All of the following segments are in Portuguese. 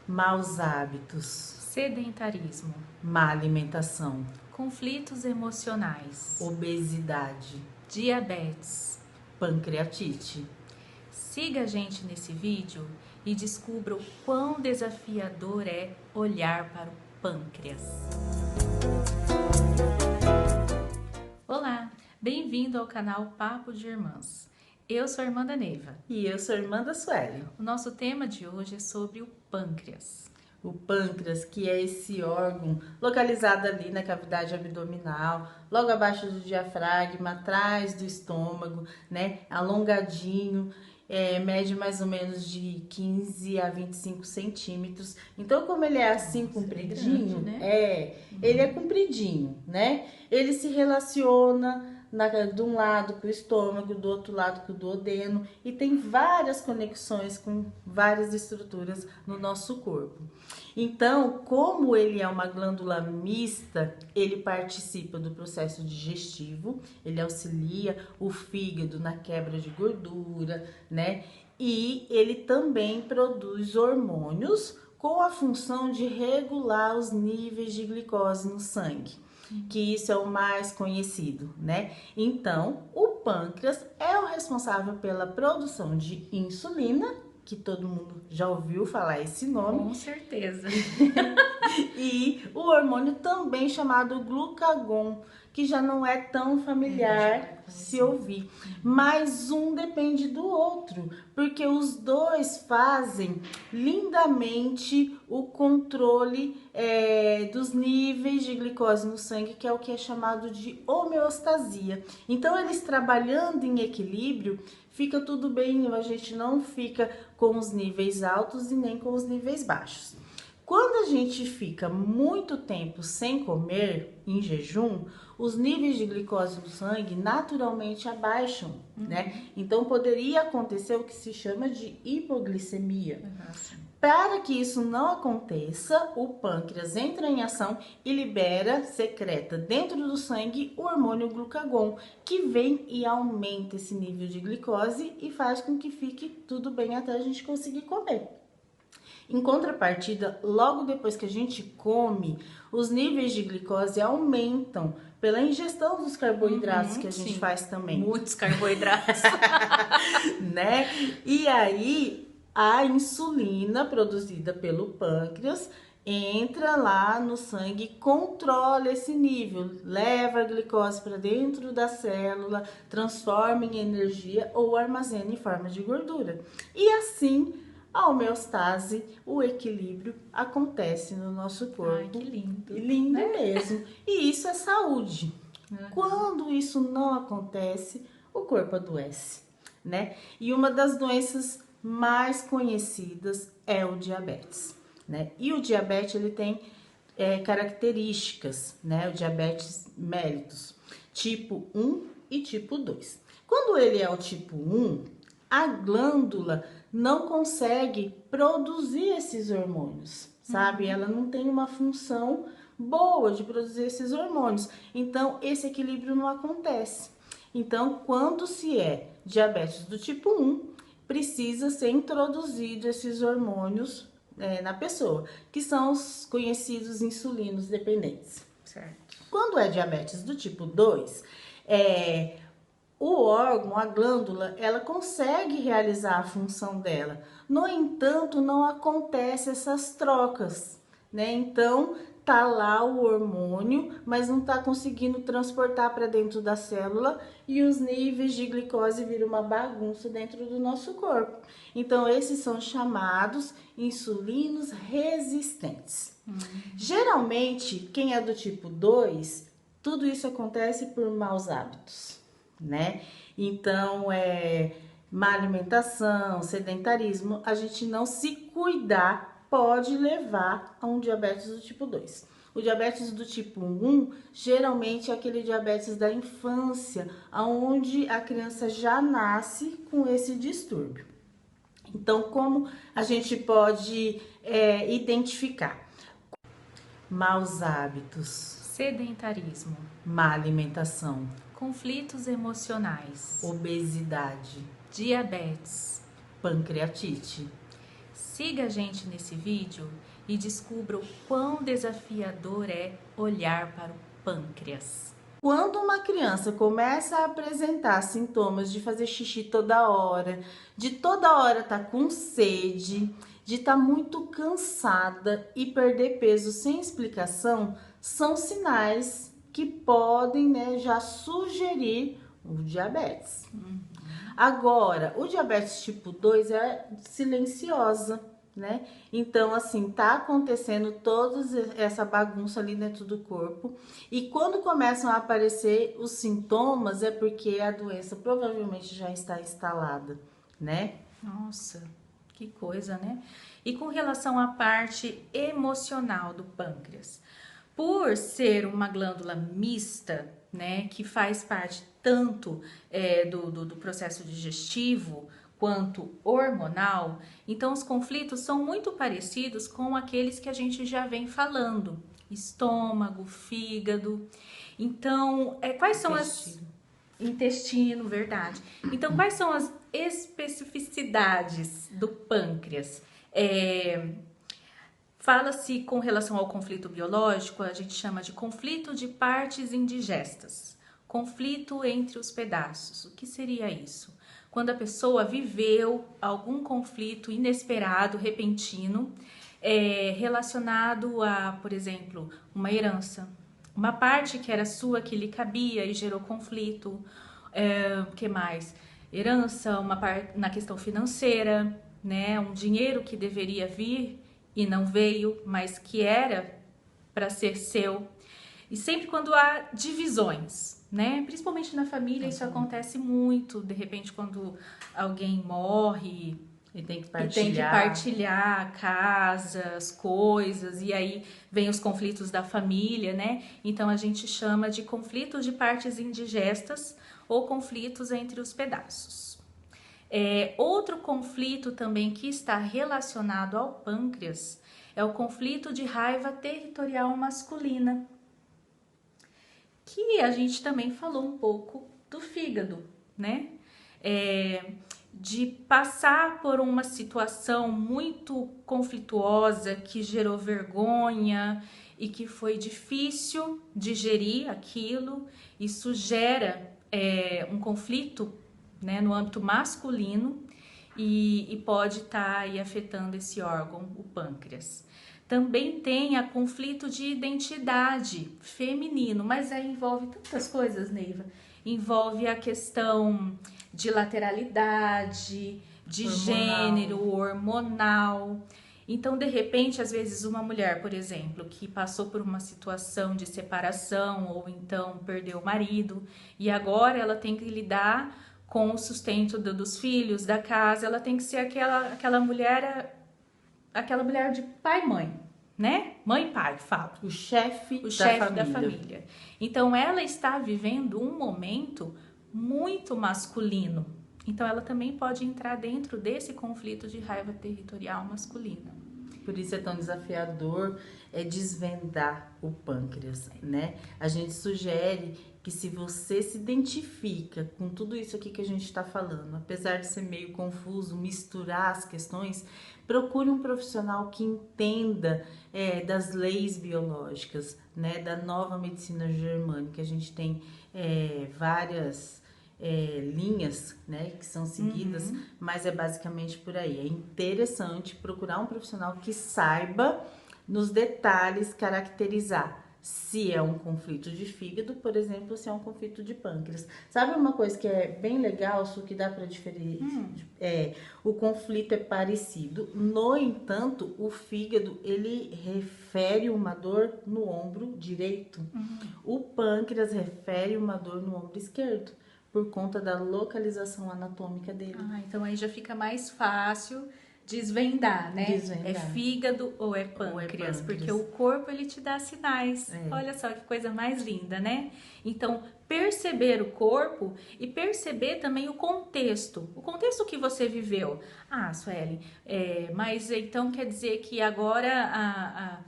maus hábitos, sedentarismo, má alimentação, conflitos emocionais, obesidade, diabetes. pancreatite. Siga a gente nesse vídeo e descubra o quão desafiador é olhar para o pâncreas. Olá, bem-vindo ao canal Papo de Irmãs. Eu sou a irmã da Neiva. E eu sou a irmã da Sueli. O nosso tema de hoje é sobre o pâncreas. O pâncreas, que é esse órgão localizado ali na cavidade abdominal, logo abaixo do diafragma, atrás do estômago, né? Alongadinho, mede mais ou menos de 15 a 25 centímetros. Então, como ele é assim, compridinho, ele é grande, né? ele é compridinho, né? Ele se relaciona de um lado com o estômago, do outro lado com o duodeno, e tem várias conexões com várias estruturas no nosso corpo. Então, como ele é uma glândula mista, ele participa do processo digestivo, ele auxilia o fígado na quebra de gordura, né? E ele também produz hormônios com a função de regular os níveis de glicose no sangue, que isso é o mais conhecido, né? Então, o pâncreas é o responsável pela produção de insulina, que todo mundo já ouviu falar esse nome. Com certeza. E o hormônio também chamado glucagon, que já não é tão familiar se ouvir. Mas um depende do outro, porque os dois fazem lindamente o controle dos níveis de glicose no sangue, que é o que é chamado de homeostasia. Então, eles trabalhando em equilíbrio, fica tudo bem, a gente não fica com os níveis altos e nem com os níveis baixos. Quando a gente fica muito tempo sem comer, em jejum, os níveis de glicose no sangue naturalmente abaixam, né? Então, poderia acontecer o que se chama de hipoglicemia. Para que isso não aconteça, o pâncreas entra em ação e secreta dentro do sangue o hormônio glucagon, que vem e aumenta esse nível de glicose e faz com que fique tudo bem até a gente conseguir comer. Em contrapartida, logo depois que a gente come, os níveis de glicose aumentam pela ingestão dos carboidratos que a gente faz também. Muitos carboidratos. Né? E aí, a insulina produzida pelo pâncreas entra lá no sangue, controla esse nível, leva a glicose para dentro da célula, transforma em energia ou armazena em forma de gordura. E assim, a homeostase, o equilíbrio acontece no nosso corpo. Ai, que lindo. Lindo mesmo. E isso é saúde. Quando isso não acontece, o corpo adoece, né? E uma das doenças mais conhecidas é o diabetes, né? E o diabetes, ele tem características, né? O diabetes mellitus, tipo 1 e tipo 2. Quando ele é o tipo 1, a glândula não consegue produzir esses hormônios, sabe? Ela não tem uma função boa de produzir esses hormônios. Então, esse equilíbrio não acontece. Então, quando se é diabetes do tipo 1, precisa ser introduzido esses hormônios na pessoa, que são os conhecidos insulinos dependentes. Certo. Quando é diabetes do tipo 2, o órgão, a glândula, ela consegue realizar a função dela. No entanto, não acontece essas trocas, né? Então, tá lá o hormônio, mas não tá conseguindo transportar para dentro da célula e os níveis de glicose viram uma bagunça dentro do nosso corpo. Então, esses são chamados insulinos resistentes. Geralmente, quem é do tipo 2, tudo isso acontece por maus hábitos, né? Então, má alimentação, sedentarismo, a gente não se cuidar pode levar a um diabetes do tipo 2. O diabetes do tipo 1, geralmente é aquele diabetes da infância, onde a criança já nasce com esse distúrbio. Então, como a gente pode identificar? Maus hábitos, Sedentarismo, má alimentação, conflitos emocionais, obesidade, diabetes. pancreatite. Siga a gente nesse vídeo e descubra o quão desafiador é olhar para o pâncreas. Quando uma criança começa a apresentar sintomas de fazer xixi toda hora, de toda hora estar com sede, de estar muito cansada e perder peso sem explicação, são sinais que podem, né, já sugerir o diabetes. Agora, o diabetes tipo 2 é silenciosa, né? Então, assim, tá acontecendo toda essa bagunça ali dentro do corpo. E quando começam a aparecer os sintomas, é porque a doença provavelmente já está instalada, né? Nossa, que coisa, né? E com relação à parte emocional do pâncreas, por ser uma glândula mista, né, que faz parte tanto do processo digestivo quanto hormonal, então os conflitos são muito parecidos com aqueles que a gente já vem falando: estômago, fígado. Então, quais são as intestino, verdade. Então, quais são as especificidades do pâncreas? Fala-se com relação ao conflito biológico, a gente chama de conflito de partes indigestas, conflito entre os pedaços. O que seria isso? Quando a pessoa viveu algum conflito inesperado, repentino, relacionado a, por exemplo, uma herança, uma parte que era sua que lhe cabia e gerou conflito. Que mais? Herança, uma parte na questão financeira, né? Um dinheiro que deveria vir e não veio, mas que era para ser seu. E sempre quando há divisões, né? Principalmente na família, isso acontece muito. De repente, quando alguém morre E tem que e tem que partilhar a casa, as coisas, e aí vem os conflitos da família, né? Então a gente chama de conflitos de partes indigestas ou conflitos entre os pedaços. Outro conflito também que está relacionado ao pâncreas é o conflito de raiva territorial masculina, que a gente também falou um pouco do fígado, né? De passar por uma situação muito conflituosa que gerou vergonha e que foi difícil digerir aquilo. Isso gera um conflito, né, no âmbito masculino e pode estar aí afetando esse órgão, o pâncreas. Também tem a conflito de identidade feminino, mas aí envolve tantas coisas, Neiva. Envolve a questão de lateralidade, de gênero, hormonal. Então, de repente, às vezes uma mulher, por exemplo, que passou por uma situação de separação ou então perdeu o marido e agora ela tem que lidar com o sustento dos filhos, da casa, ela tem que ser aquela mulher de pai e mãe, né? Mãe e pai, fala. O chefe da família. Então, ela está vivendo um momento muito masculino. Então, ela também pode entrar dentro desse conflito de raiva territorial masculina. Por isso é tão desafiador desvendar o pâncreas, né? A gente sugere que se você se identifica com tudo isso aqui que a gente está falando, apesar de ser meio confuso, misturar as questões, procure um profissional que entenda das leis biológicas, né? Da nova medicina germânica. A gente tem várias linhas, né, que são seguidas, mas é basicamente por aí. É interessante procurar um profissional que saiba nos detalhes caracterizar se é um conflito de fígado, por exemplo, ou se é um conflito de pâncreas. Sabe uma coisa que é bem legal, só que dá para diferir? O conflito é parecido, no entanto, o fígado, ele refere uma dor no ombro direito. O pâncreas refere uma dor no ombro esquerdo, por conta da localização anatômica dele. Então aí já fica mais fácil desvendar, né? Desvendar. É fígado ou é pâncreas? Porque o corpo, ele te dá sinais. Olha só que coisa mais linda, né? Então, perceber o corpo e perceber também o contexto que você viveu. Suelen, mas então quer dizer que agora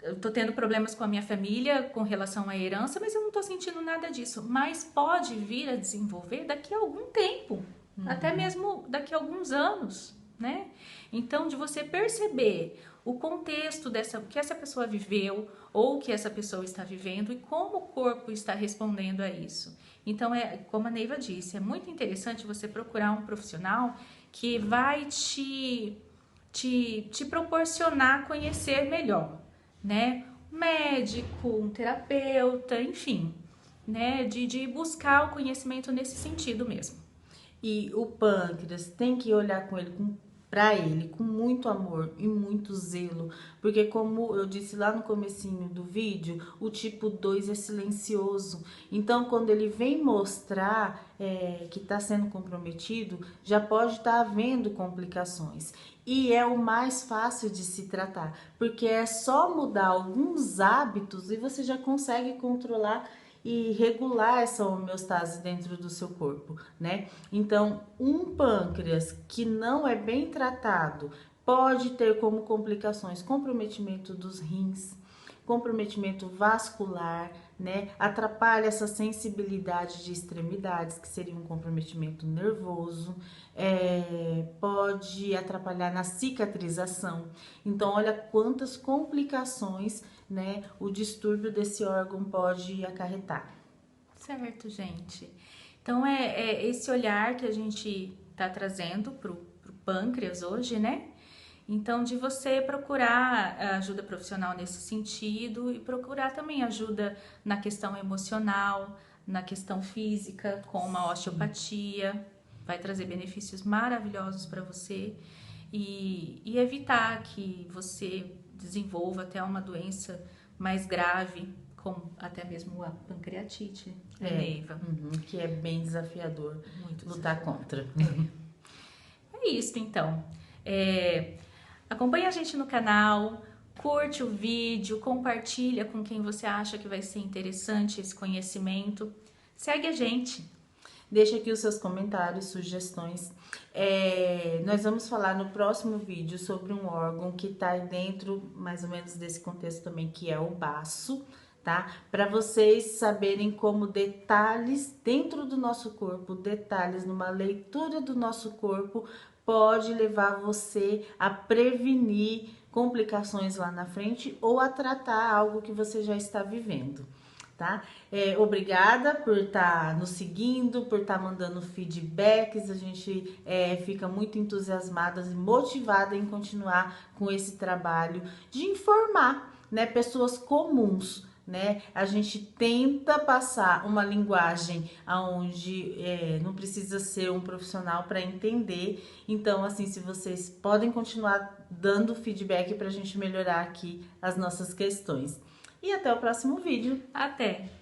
eu tô tendo problemas com a minha família com relação à herança, mas eu não tô sentindo nada disso. Mas pode vir a desenvolver daqui a algum tempo, até mesmo daqui a alguns anos, né? Então, de você perceber o contexto o que essa pessoa viveu ou o que essa pessoa está vivendo e como o corpo está respondendo a isso. Então, como a Neiva disse, é muito interessante você procurar um profissional que vai te proporcionar conhecer melhor, né? Um médico, um terapeuta, enfim, né? De buscar o conhecimento nesse sentido mesmo. E o pâncreas tem que olhar para ele com muito amor e muito zelo, porque como eu disse lá no comecinho do vídeo, o tipo 2 é silencioso. Então, quando ele vem mostrar que está sendo comprometido, já pode estar havendo complicações. E é o mais fácil de se tratar, porque é só mudar alguns hábitos e você já consegue controlar e regular essa homeostase dentro do seu corpo, né? Então, um pâncreas que não é bem tratado pode ter como complicações comprometimento dos rins, comprometimento vascular, né? Atrapalha essa sensibilidade de extremidades, que seria um comprometimento nervoso, pode atrapalhar na cicatrização. Então, olha quantas complicações, né, o distúrbio desse órgão pode acarretar. Certo, gente. Então, é esse olhar que a gente está trazendo pro pâncreas hoje, né? Então, de você procurar ajuda profissional nesse sentido e procurar também ajuda na questão emocional, na questão física, com uma osteopatia, vai trazer benefícios maravilhosos para você e evitar que você desenvolva até uma doença mais grave, como até mesmo a pancreatite, né, Neiva? Que é bem desafiador Muito lutar contra. É isso, então. Acompanha a gente no canal, curte o vídeo, compartilha com quem você acha que vai ser interessante esse conhecimento. Segue a gente. Deixa aqui os seus comentários, sugestões. Nós vamos falar no próximo vídeo sobre um órgão que está dentro, mais ou menos, desse contexto também, que é o baço, tá? Para vocês saberem como detalhes dentro do nosso corpo, detalhes numa leitura do nosso corpo, pode levar você a prevenir complicações lá na frente ou a tratar algo que você já está vivendo. Tá? Obrigada por estar nos seguindo, por estar mandando feedbacks. A gente fica muito entusiasmada e motivada em continuar com esse trabalho de informar, né, pessoas comuns, né? A gente tenta passar uma linguagem onde não precisa ser um profissional para entender. Então, assim, se vocês podem continuar dando feedback para a gente melhorar aqui as nossas questões. E até o próximo vídeo. Até!